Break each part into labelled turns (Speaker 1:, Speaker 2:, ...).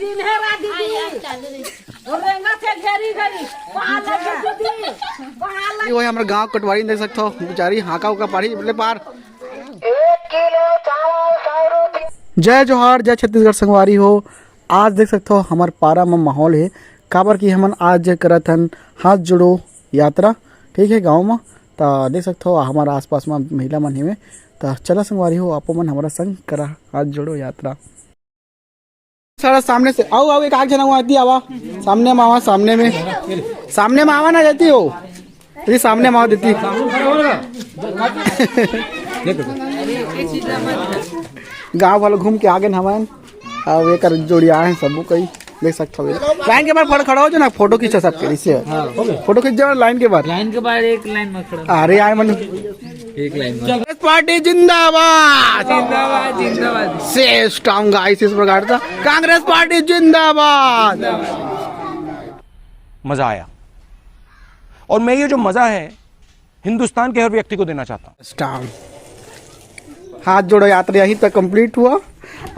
Speaker 1: 1 kilo चावल 100 रुपये।
Speaker 2: जय जोहार, जय छत्तीसगढ़ संगवारी हो। आज देख सकते हो हमारे पारा में माहौल है काबर की हमन आज करत हन हाथ जोड़ो यात्रा, ठीक है गाँव में। तो देख सकते हो हमारा आसपास में महिला मन है, तो चला संगवारी हो आपो मन हमारा संग करा हाथ जोड़ो यात्रा। सारा सामने से आओ आओ, एक आग जना आती आवा सामने में आवा, सामने में आवा ना जाती हो, यदि सामने में आवा देती गाँव वालों घूम के आगे हमारे अब एक जोड़िया है सबको कई देख सकते हो। लाइन के बाद खड़ा हो जो ना, फोटो खींचा सबके इससे फोटो खींच जाओ लाइन के बाद
Speaker 3: एक लाइन में खड़ा।
Speaker 2: अरे यार मन
Speaker 3: एक लाइन में।
Speaker 2: कांग्रेस पार्टी जिंदाबाद
Speaker 3: जिंदाबाद जिंदाबाद।
Speaker 2: से स्ट्रॉन्ग गाइस इस प्रकार था, कांग्रेस पार्टी जिंदाबाद।
Speaker 4: मजा आया और मैं ये जो मजा है हिंदुस्तान के हर व्यक्ति को देना चाहता हूँ।
Speaker 2: स्ट्रॉन्ग हाथ जोड़ो यात्रा यहीं तक कंप्लीट हुआ,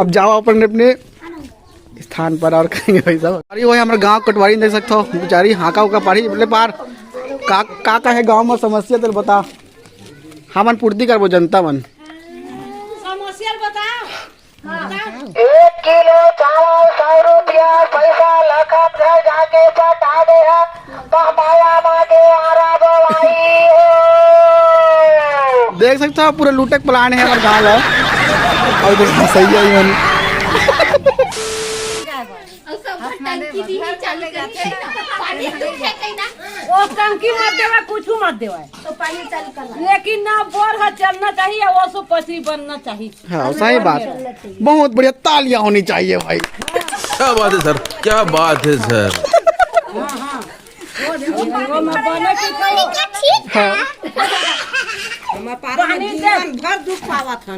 Speaker 2: अब जाओ अपन अपने स्थान पर और करेंगे भाई साहब। अरे वही हमारे गांव कटवारी देख सकते हो, बेचारी हाका उका पारी बोले पार का है गांव में समस्या तो बता, हमन पूर्ति करबो जनता मन
Speaker 5: समस्या बताओ।
Speaker 1: 1 किलो चावल 100 रुपया, पैसा लखन से जाके पटा दे है, माया मांगे आरा भाई।
Speaker 2: देख सकते हो पूरा लूटक प्लान है हमारे गाँव में। और देखो सही है मन
Speaker 5: वो टंकी मत देवा, कुछ मत देवा, लेकिन ना बोर है चलना चाहिए, वो सो पसी बनना चाहिए।
Speaker 2: हाँ सही बात, बहुत बढ़िया, तालियां होनी चाहिए भाई।
Speaker 6: क्या बात है सर, क्या बात है सर।
Speaker 5: वो मैं बने की कहो पानी जीवन भर दुख पावा था,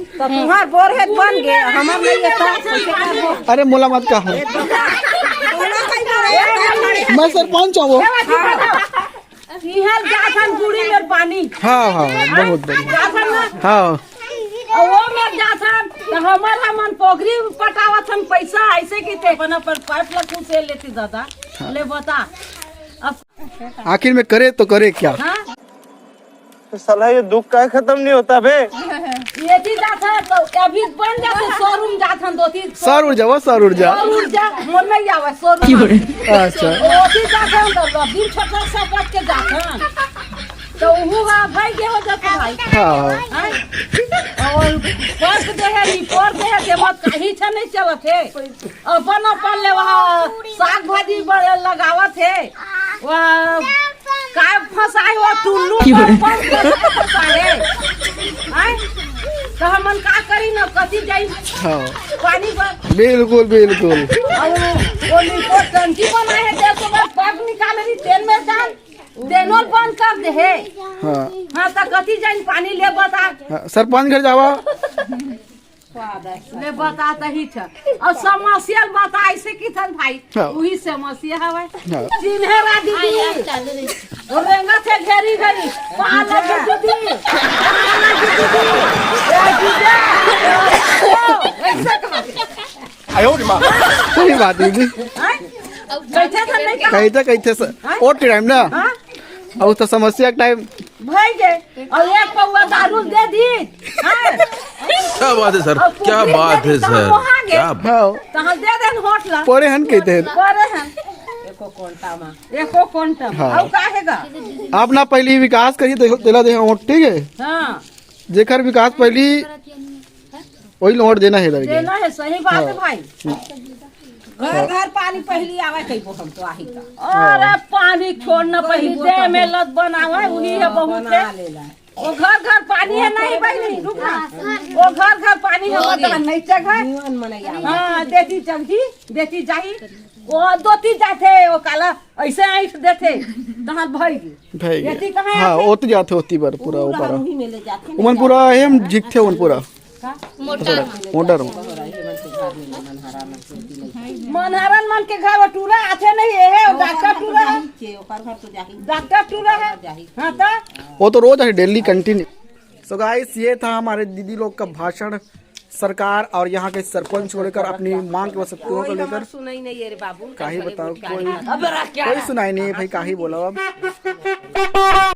Speaker 5: तो तुम्हार बोर है बन गए, हमार नहीं था।
Speaker 2: अरे मोला मत कहो, मैं सरपंच हूँ। गुड़ी में पानी
Speaker 5: हाँ
Speaker 2: हाँ बहुत बढ़िया हाँ,
Speaker 5: वो मर जाथन तो हमन पोखरी पटावथन पैसा ऐसे की थे बना पर पाइप लग से लेती दादा ले बता। अब
Speaker 2: आखिर में करे तो करे क्या।
Speaker 5: हाँ
Speaker 4: साला ये दुख का खत्म नहीं होता बे।
Speaker 5: ये थी जाता तो अभी बन जाते शोरूम जाथन दो तीन
Speaker 2: सौर ऊर्जा वो सौर ऊर्जा
Speaker 5: मन नहीं आवे शोरूम।
Speaker 2: अच्छा
Speaker 5: वो थी जाथन तो दिन छोटा सा पट के जाथन तो हुआ भाई के हो जाता भाई।
Speaker 2: हाँ
Speaker 5: और पर्स दे है रिपोर्ट दे है मत कहीं छ नहीं चलत है, अपन अपन ले वहाँ साग भाजी लगावत है, वह काय फसाए वो टुल्लू फसाए तो हमन का करी न कथी जाई पानी पर।
Speaker 2: बिल्कुल बिल्कुल
Speaker 5: वो रिपोर्ट टंकी बनाए है देखो मैं पाइप निकाल रही तेल में डाल देनोल बंद कर दे है। हाँ तो कथी जाई पानी ले बता,
Speaker 2: सरपंच घर जावा
Speaker 5: ले बताता ही छ और समस्या बता ऐसे की थन भाई वही समस्या हवे चिन्हेरा दीदी रेंगा से घेरी गई पाला के दीदी ऐसा कहा
Speaker 2: आयो मां सही बात दीदी कहते और टाइम ना और तो समस्या टाइम
Speaker 5: भाई गए और एक पौवा दारू दे दी।
Speaker 6: क्या बात है सर, क्या बात है सर। क्या
Speaker 5: तहां दे देन होटला
Speaker 2: परे हन कहते हैं
Speaker 5: परे हन एको कोंटा में और काहेगा
Speaker 2: आप ना पहली विकास करिए देला दे वोट, ठीक है।
Speaker 5: हां
Speaker 2: जेकर विकास पहली वही वोट देना है
Speaker 5: देना है, सही बात है भाई। घर घर पानी पहली आवे कइबो हम तो आही का। अरे पानी छोड़ना पहली दे में लत बनावे वही है बहुत है। वो घर घर पानी है नहीं बहनी रुकना, वो घर घर पानी है बता नहीं जगह। हां देती चंगी देती जाही वो दोती जाते वो काला ऐसे आई देते तहां भाई देती कहां है।
Speaker 2: हां ओत जाते होती बार पूरा ऊपर
Speaker 5: वही में ले जाते
Speaker 2: उमन पूरा हम जिकथे उन पूरा मोटर
Speaker 5: मनहरन मन के घर टूरा आथे नहीं है, डॉक्टर टूरा है, डॉक्टर टूरा है। हाँ तो
Speaker 2: वो तो रोज है डेली कंटिन्यू। सो गाइस ये था हमारे दीदी लोग का भाषण सरकार और यहाँ के सरपंच को लेकर अपनी मांग की वस्तुओं को लेकर
Speaker 5: सुनाई नहीं है रे बाबू
Speaker 2: काहे बताओ,
Speaker 5: कोई
Speaker 2: कोई सुनाई नहीं भाई, काहे बोला अब।